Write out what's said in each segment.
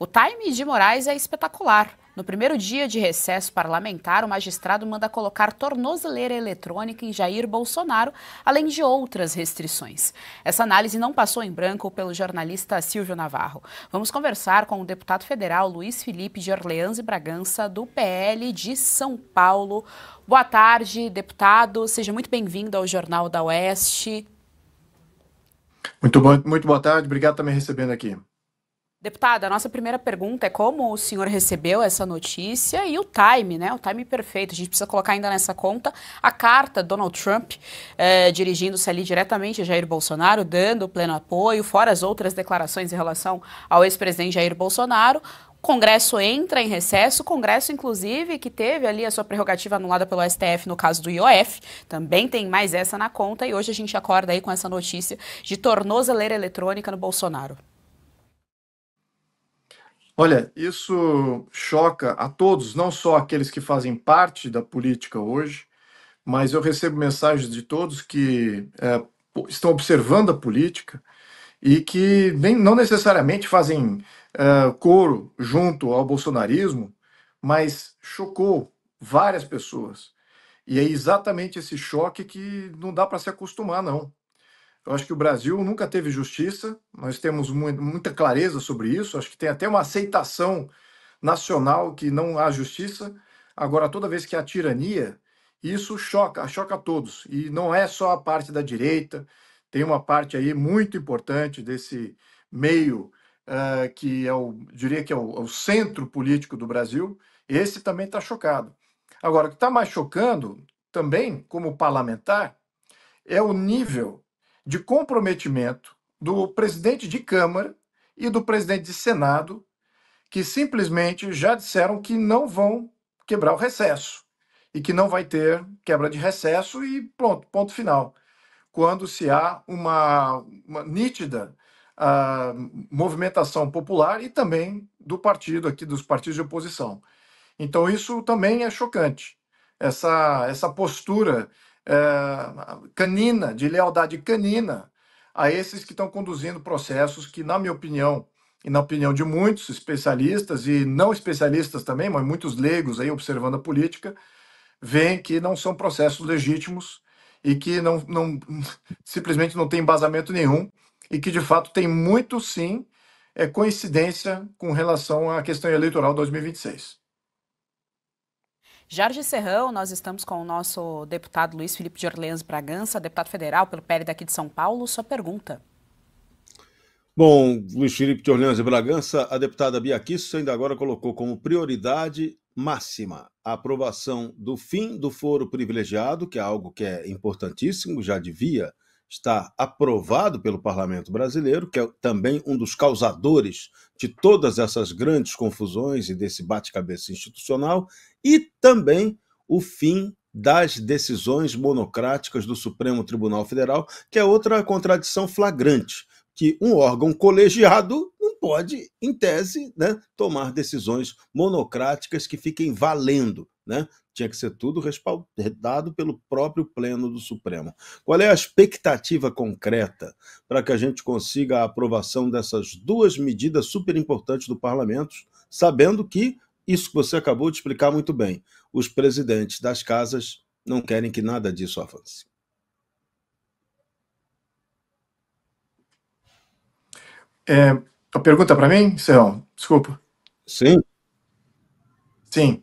O time de Moraes é espetacular. No primeiro dia de recesso parlamentar, o magistrado manda colocar tornozeleira eletrônica em Jair Bolsonaro, além de outras restrições. Essa análise não passou em branco pelo jornalista Silvio Navarro. Vamos conversar com o deputado federal Luiz Felipe de Orleans e Bragança, do PL de São Paulo. Boa tarde, deputado. Seja muito bem-vindo ao Jornal da Oeste. Muito boa tarde. Obrigado por estar me recebendo aqui. Deputada, a nossa primeira pergunta é como o senhor recebeu essa notícia e o time, né? O time perfeito. A gente precisa colocar ainda nessa conta a carta Donald Trump dirigindo-se ali diretamente a Jair Bolsonaro, dando pleno apoio, fora as outras declarações em relação ao ex-presidente Jair Bolsonaro. O Congresso entra em recesso, o Congresso, inclusive, que teve ali a sua prerrogativa anulada pelo STF no caso do IOF, também tem mais essa na conta, e hoje a gente acorda aí com essa notícia de tornozeleira eletrônica no Bolsonaro. Olha, isso choca a todos, não só aqueles que fazem parte da política hoje, mas eu recebo mensagens de todos que estão observando a política e que não necessariamente fazem coro junto ao bolsonarismo, mas chocou várias pessoas. E é exatamente esse choque que não dá para se acostumar, não. Eu acho que o Brasil nunca teve justiça, nós temos muita clareza sobre isso, acho que tem até uma aceitação nacional que não há justiça. Agora, toda vez que há tirania, isso choca a todos. E não é só a parte da direita, tem uma parte aí muito importante desse meio, que diria que é o centro político do Brasil, esse também está chocado. Agora, o que está mais chocando, também como parlamentar, é o nível de comprometimento do presidente de Câmara e do presidente de Senado, que simplesmente já disseram que não vão quebrar o recesso e que não vai ter quebra de recesso e pronto, ponto final. Quando se há uma nítida ah, movimentação popular e também do partido aqui, dos partidos de oposição. Então isso também é chocante. Essa postura canina, de lealdade canina a esses que estão conduzindo processos que, na minha opinião, e na opinião de muitos especialistas e não especialistas também, mas muitos leigos aí observando a política, veem que não são processos legítimos e que simplesmente não tem embasamento nenhum e que, de fato, tem muito, sim, coincidência com relação à questão eleitoral 2026. Jorge Serrão, nós estamos com o nosso deputado Luiz Felipe de Orleans Bragança, deputado federal pelo PL daqui de São Paulo. Sua pergunta. Bom, Luiz Felipe de Orleans e Bragança, a deputada Bia Kicis ainda agora colocou como prioridade máxima a aprovação do fim do foro privilegiado, que é algo que é importantíssimo, já devia estar aprovado pelo Parlamento brasileiro, que é também um dos causadores de todas essas grandes confusões e desse bate-cabeça institucional, e também o fim das decisões monocráticas do Supremo Tribunal Federal, que é outra contradição flagrante, que um órgão colegiado não pode, em tese, né, tomar decisões monocráticas que fiquem valendo, né? Tinha que ser tudo respaldado pelo próprio Pleno do Supremo. Qual é a expectativa concreta para que a gente consiga a aprovação dessas duas medidas super importantes do Parlamento, sabendo que, isso que você acabou de explicar muito bem, os presidentes das casas não querem que nada disso avance? A pergunta para mim, Serrão? Desculpa. Sim. Sim.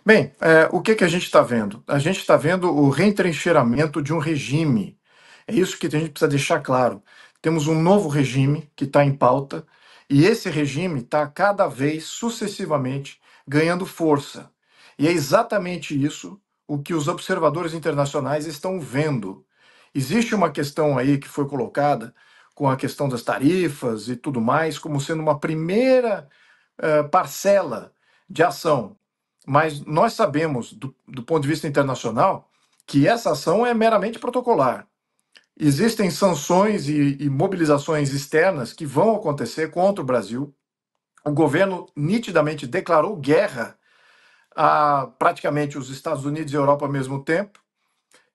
Bem, o que a gente está vendo? A gente está vendo o reentrincheiramento de um regime. É isso que a gente precisa deixar claro. Temos um novo regime que está em pauta, e esse regime está cada vez sucessivamente ganhando força. E é exatamente isso o que os observadores internacionais estão vendo. Existe uma questão aí que foi colocada com a questão das tarifas e tudo mais, como sendo uma primeira parcela de ação. Mas nós sabemos, do ponto de vista internacional, que essa ação é meramente protocolar. Existem sanções e mobilizações externas que vão acontecer contra o Brasil. O governo nitidamente declarou guerra a praticamente os Estados Unidos e a Europa ao mesmo tempo,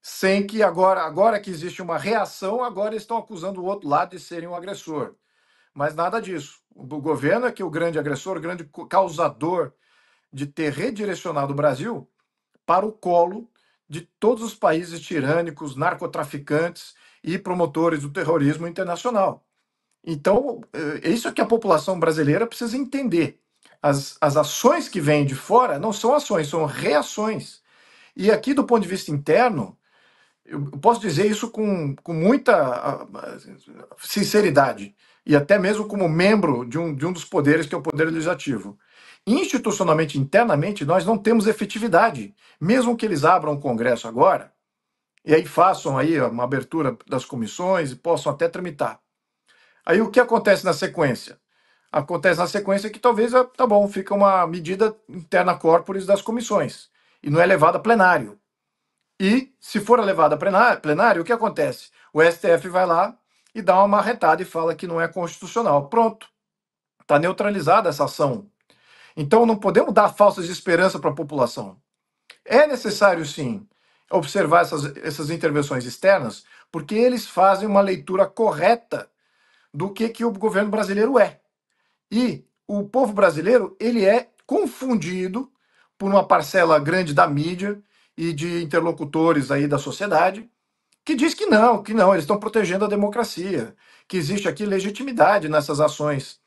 sem que agora que existe uma reação, agora estão acusando o outro lado de serem o agressor. mas nada disso. O governo é que é o grande agressor, o grande causador de ter redirecionado o Brasil para o colo de todos os países tirânicos, narcotraficantes e promotores do terrorismo internacional. Então, é isso que a população brasileira precisa entender. As ações que vêm de fora não são ações, são reações. E aqui, do ponto de vista interno, eu posso dizer isso com muita sinceridade, e até mesmo como membro de um dos poderes, que é o Poder Legislativo. Institucionalmente, internamente, nós não temos efetividade. Mesmo que eles abram o Congresso agora, e aí façam aí uma abertura das comissões e possam até tramitar. Aí o que acontece na sequência? Acontece na sequência que talvez, tá bom, fica uma medida interna corporis das comissões, e não é levada a plenário. E, se for levada a plenário, o que acontece? O STF vai lá e dá uma marretada e fala que não é constitucional. Pronto. Está neutralizada essa ação. Então, não podemos dar falsas de esperança para a população. É necessário, sim, observar essas intervenções externas, porque eles fazem uma leitura correta do que o governo brasileiro é. E o povo brasileiro, ele é confundido por uma parcela grande da mídia e de interlocutores aí da sociedade, que diz que não, eles estão protegendo a democracia, que existe aqui legitimidade nessas ações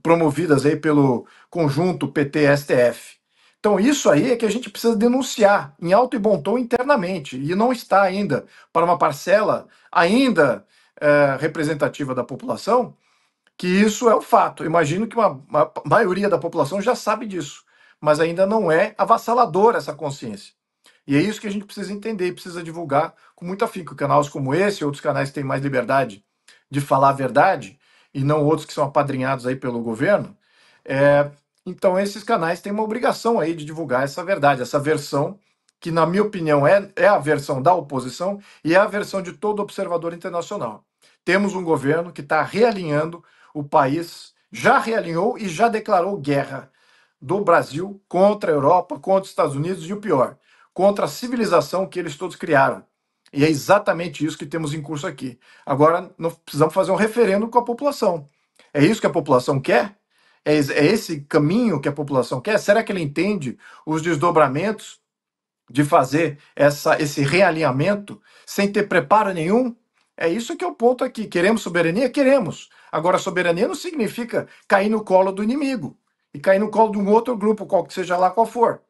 promovidas aí pelo conjunto PT-STF. Então isso aí é que a gente precisa denunciar em alto e bom tom internamente, e não está ainda para uma parcela ainda representativa da população, que isso é o fato. Imagino que uma maioria da população já sabe disso, mas ainda não é avassaladora essa consciência. E é isso que a gente precisa entender e precisa divulgar com muito afinco. Canais como esse, outros canais que têm mais liberdade de falar a verdade, e não outros que são apadrinhados aí pelo governo. Então esses canais têm uma obrigação aí de divulgar essa verdade, essa versão, que na minha opinião é a versão da oposição e é a versão de todo observador internacional. Temos um governo que está realinhando o país, já realinhou e já declarou guerra do Brasil contra a Europa, contra os Estados Unidos e o pior, contra a civilização que eles todos criaram. E é exatamente isso que temos em curso aqui. Agora, nós precisamos fazer um referendo com a população. É isso que a população quer? É esse caminho que a população quer? Será que ele entende os desdobramentos de fazer esse realinhamento sem ter preparo nenhum? É isso que é o ponto aqui. Queremos soberania? Queremos. Agora, soberania não significa cair no colo do inimigo e cair no colo de um outro grupo, qual que seja lá qual for.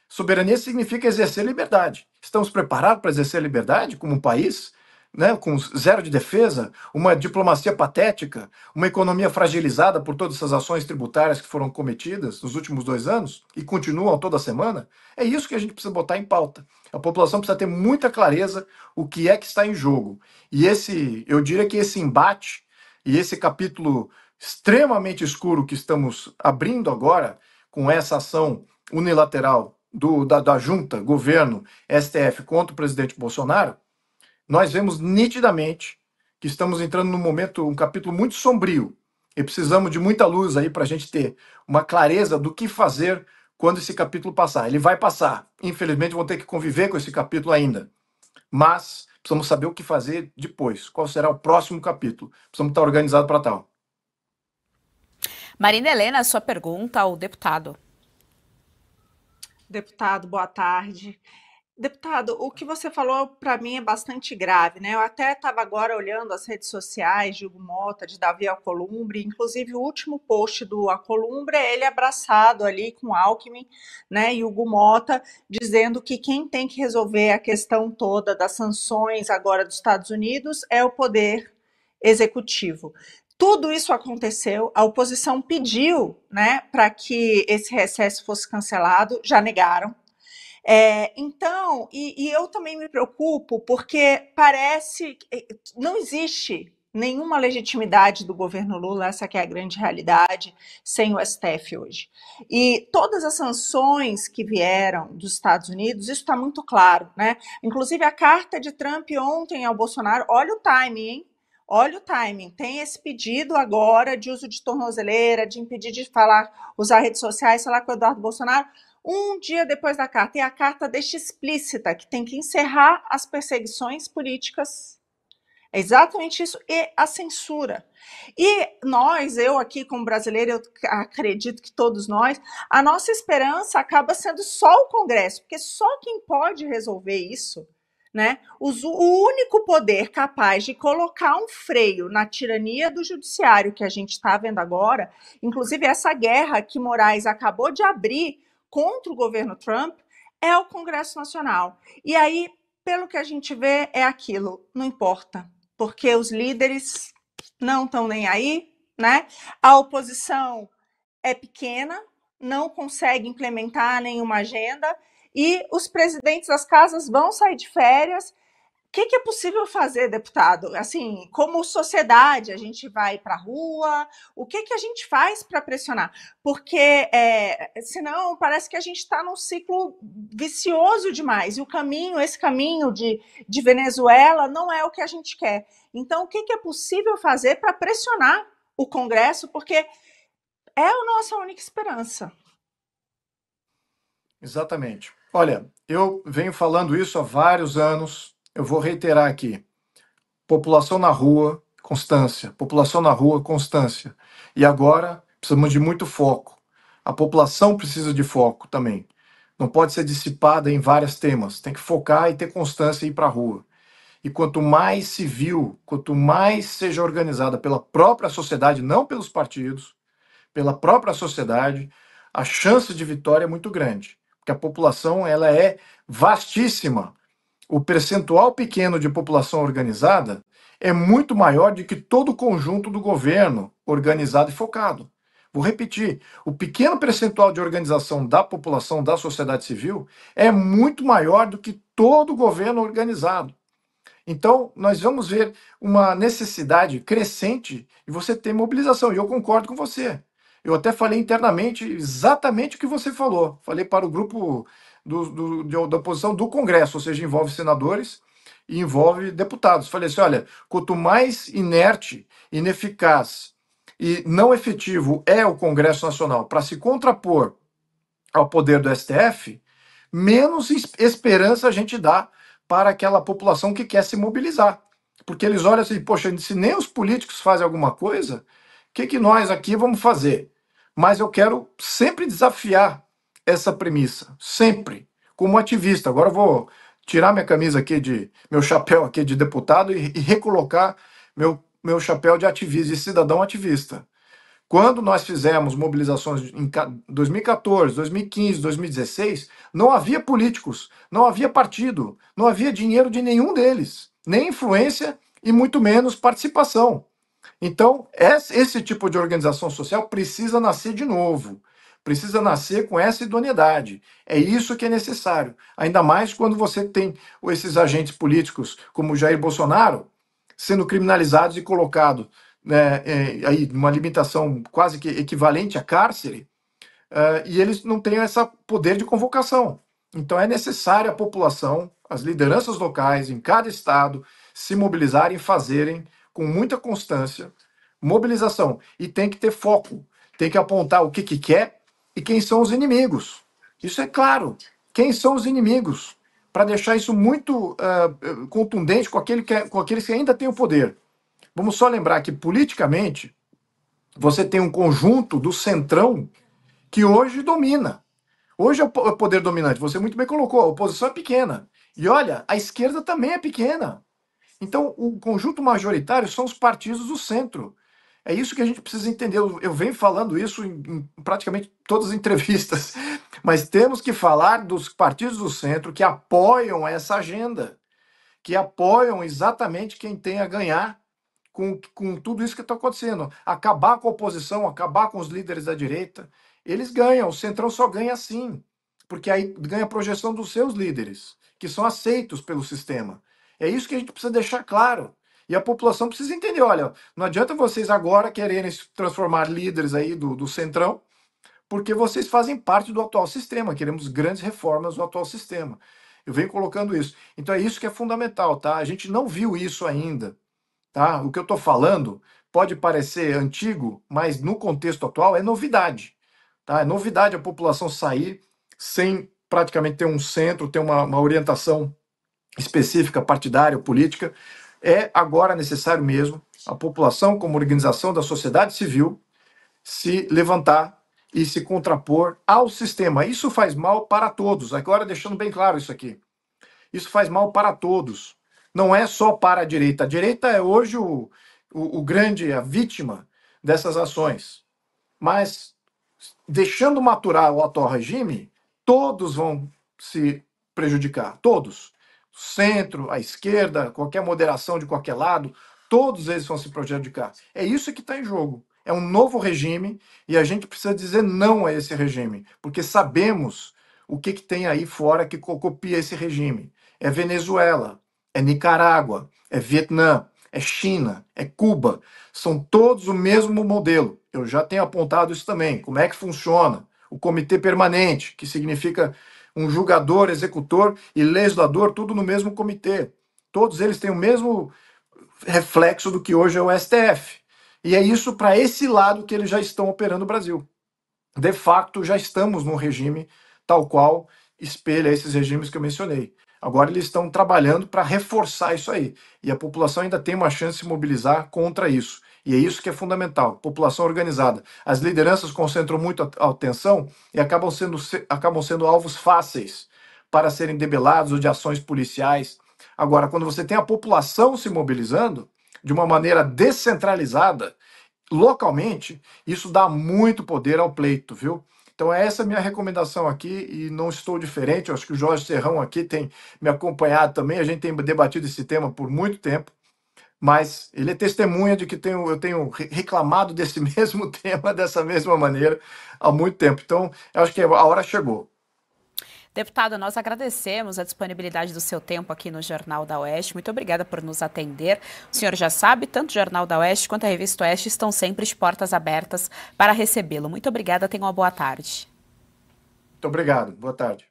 Soberania significa exercer liberdade. Estamos preparados para exercer liberdade como um país, né, com zero de defesa, uma diplomacia patética, uma economia fragilizada por todas essas ações tributárias que foram cometidas nos últimos 2 anos e continuam toda semana? É isso que a gente precisa botar em pauta. A população precisa ter muita clareza o que é que está em jogo. E eu diria que esse embate e esse capítulo extremamente escuro que estamos abrindo agora com essa ação unilateral da junta, governo, STF contra o presidente Bolsonaro, nós vemos nitidamente que estamos entrando num momento, um capítulo muito sombrio, e precisamos de muita luz aí para a gente ter uma clareza do que fazer quando esse capítulo passar. Ele vai passar. Infelizmente, vão ter que conviver com esse capítulo ainda. Mas precisamos saber o que fazer depois. Qual será o próximo capítulo? Precisamos estar organizados para tal. Marina Helena, sua pergunta ao deputado. Deputado, boa tarde. Deputado, o que você falou para mim é bastante grave, né? Eu até estava agora olhando as redes sociais de Hugo Motta, de Davi Alcolumbre, inclusive o último post do Alcolumbre é ele abraçado ali com Alckmin, né? E Hugo Motta dizendo que quem tem que resolver a questão toda das sanções agora dos Estados Unidos é o poder executivo. Tudo isso aconteceu, a oposição pediu, né, para que esse recesso fosse cancelado, já negaram. Então, eu também me preocupo porque parece que não existe nenhuma legitimidade do governo Lula, essa que é a grande realidade, sem o STF hoje. E todas as sanções que vieram dos Estados Unidos, isso está muito claro, né? Inclusive a carta de Trump ontem ao Bolsonaro, olha o timing, hein? Olha o timing, tem esse pedido agora de uso de tornozeleira, de impedir de usar redes sociais, falar com o Eduardo Bolsonaro, um dia depois da carta, e a carta deixa explícita que tem que encerrar as perseguições políticas É exatamente isso, e a censura. E nós, eu aqui como brasileira, eu acredito que todos nós, a nossa esperança acaba sendo só o Congresso, porque só quem pode resolver isso, né? O único poder capaz de colocar um freio na tirania do judiciário que a gente está vendo agora, inclusive essa guerra que Moraes acabou de abrir contra o governo Trump, é o Congresso Nacional. E aí, pelo que a gente vê, é aquilo, não importa, porque os líderes não estão nem aí, né? A oposição é pequena, não consegue implementar nenhuma agenda e os presidentes das casas vão sair de férias. O que é possível fazer, deputado? Assim, como sociedade, a gente vai para a rua? O que a gente faz para pressionar? Porque senão parece que a gente está num ciclo vicioso demais. E esse caminho de Venezuela não é o que a gente quer. Então, o que é possível fazer para pressionar o Congresso? Porque é a nossa única esperança. Exatamente. Olha, eu venho falando isso há vários anos, eu vou reiterar aqui. População na rua, constância. População na rua, constância. E agora precisamos de muito foco. A população precisa de foco também. Não pode ser dissipada em vários temas. Tem que focar e ter constância e ir para a rua. E quanto mais civil, quanto mais seja organizada pela própria sociedade, não pelos partidos, pela própria sociedade, a chance de vitória é muito grande. Porque a população ela é vastíssima. O percentual pequeno de população organizada é muito maior do que todo o conjunto do governo organizado e focado. Vou repetir: o pequeno percentual de organização da população, da sociedade civil, é muito maior do que todo o governo organizado. Então, nós vamos ver uma necessidade crescente de você ter mobilização, e eu concordo com você. Eu até falei internamente exatamente o que você falou. Falei para o grupo da oposição do Congresso, ou seja, envolve senadores e envolve deputados. Falei assim: olha, quanto mais inerte, ineficaz e não efetivo é o Congresso Nacional para se contrapor ao poder do STF, menos esperança a gente dá para aquela população que quer se mobilizar. Porque eles olham assim: poxa, se nem os políticos fazem alguma coisa, o que nós aqui vamos fazer? Mas eu quero sempre desafiar essa premissa, sempre, como ativista. Agora eu vou tirar minha camisa aqui meu chapéu aqui de deputado e recolocar meu chapéu de ativista, de cidadão ativista. Quando nós fizemos mobilizações em 2014, 2015, 2016, não havia políticos, não havia partido, não havia dinheiro de nenhum deles, nem influência e muito menos participação. Então, esse tipo de organização social precisa nascer de novo, precisa nascer com essa idoneidade. É isso que é necessário. Ainda mais quando você tem esses agentes políticos, como Jair Bolsonaro, sendo criminalizados e colocados, né, aí uma limitação quase que equivalente a cárcere, e eles não têm esse poder de convocação. Então é necessário a população, as lideranças locais em cada estado se mobilizarem e fazerem com muita constância mobilização. E tem que ter foco, tem que apontar o que quer e quem são os inimigos. Isso é claro. Quem são os inimigos? Para deixar isso muito contundente com aqueles que ainda têm o poder. Vamos só lembrar que, politicamente, você tem um conjunto do centrão que hoje domina. Hoje é o poder dominante. Você muito bem colocou, a oposição é pequena. E olha, a esquerda também é pequena. Então, o conjunto majoritário são os partidos do centro. É isso que a gente precisa entender. Eu venho falando isso em praticamente todas as entrevistas. Mas temos que falar dos partidos do centro que apoiam essa agenda, que apoiam exatamente quem tem a ganhar com tudo isso que está acontecendo. Acabar com a oposição, acabar com os líderes da direita. Eles ganham, o Centrão só ganha assim, porque aí ganha a projeção dos seus líderes, que são aceitos pelo sistema. É isso que a gente precisa deixar claro. E a população precisa entender: olha, não adianta vocês agora quererem se transformar líderes aí do Centrão, porque vocês fazem parte do atual sistema. Queremos grandes reformas do atual sistema. Eu venho colocando isso. Então é isso que é fundamental, tá? A gente não viu isso ainda. Tá? O que eu estou falando pode parecer antigo, mas no contexto atual é novidade. Tá? É novidade a população sair sem praticamente ter um centro, ter uma orientação específica, partidária, política. É agora necessário mesmo a população, como organização da sociedade civil, se levantar e se contrapor ao sistema. Isso faz mal para todos. Agora, deixando bem claro isso aqui. Isso faz mal para todos. Não é só para a direita. A direita é hoje a vítima dessas ações. Mas, deixando maturar o atual regime, todos vão se prejudicar. Todos. O centro, a esquerda, qualquer moderação de qualquer lado, todos eles vão se prejudicar. É isso que está em jogo. É um novo regime e a gente precisa dizer não a esse regime, porque sabemos o que tem aí fora que copia esse regime. É Venezuela, é Nicarágua, é Vietnã, é China, é Cuba. São todos o mesmo modelo. Eu já tenho apontado isso também. Como é que funciona? O comitê permanente, que significa um julgador, executor e legislador, tudo no mesmo comitê. Todos eles têm o mesmo reflexo do que hoje é o STF. E é isso para esse lado que eles já estão operando no Brasil. De fato, já estamos num regime tal qual espelha esses regimes que eu mencionei. Agora eles estão trabalhando para reforçar isso aí. E a população ainda tem uma chance de se mobilizar contra isso. E é isso que é fundamental. População organizada. As lideranças concentram muito a atenção e acabam sendo alvos fáceis para serem debelados ou de ações policiais. Agora, quando você tem a população se mobilizando de uma maneira descentralizada, localmente, isso dá muito poder ao pleito, viu? Então essa é a minha recomendação aqui e não estou diferente. Eu acho que o Jorge Serrão aqui tem me acompanhado também. A gente tem debatido esse tema por muito tempo, mas ele é testemunha de que eu tenho reclamado desse mesmo tema, dessa mesma maneira, há muito tempo. Então, eu acho que a hora chegou. Deputada, nós agradecemos a disponibilidade do seu tempo aqui no Jornal da Oeste. Muito obrigada por nos atender. O senhor já sabe, tanto o Jornal da Oeste quanto a Revista Oeste estão sempre de portas abertas para recebê-lo. Muito obrigada, tenha uma boa tarde. Muito obrigado, boa tarde.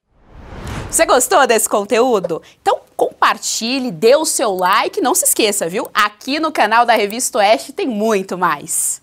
Você gostou desse conteúdo? Então compartilhe, dê o seu like, não se esqueça, viu? Aqui no canal da Revista Oeste tem muito mais.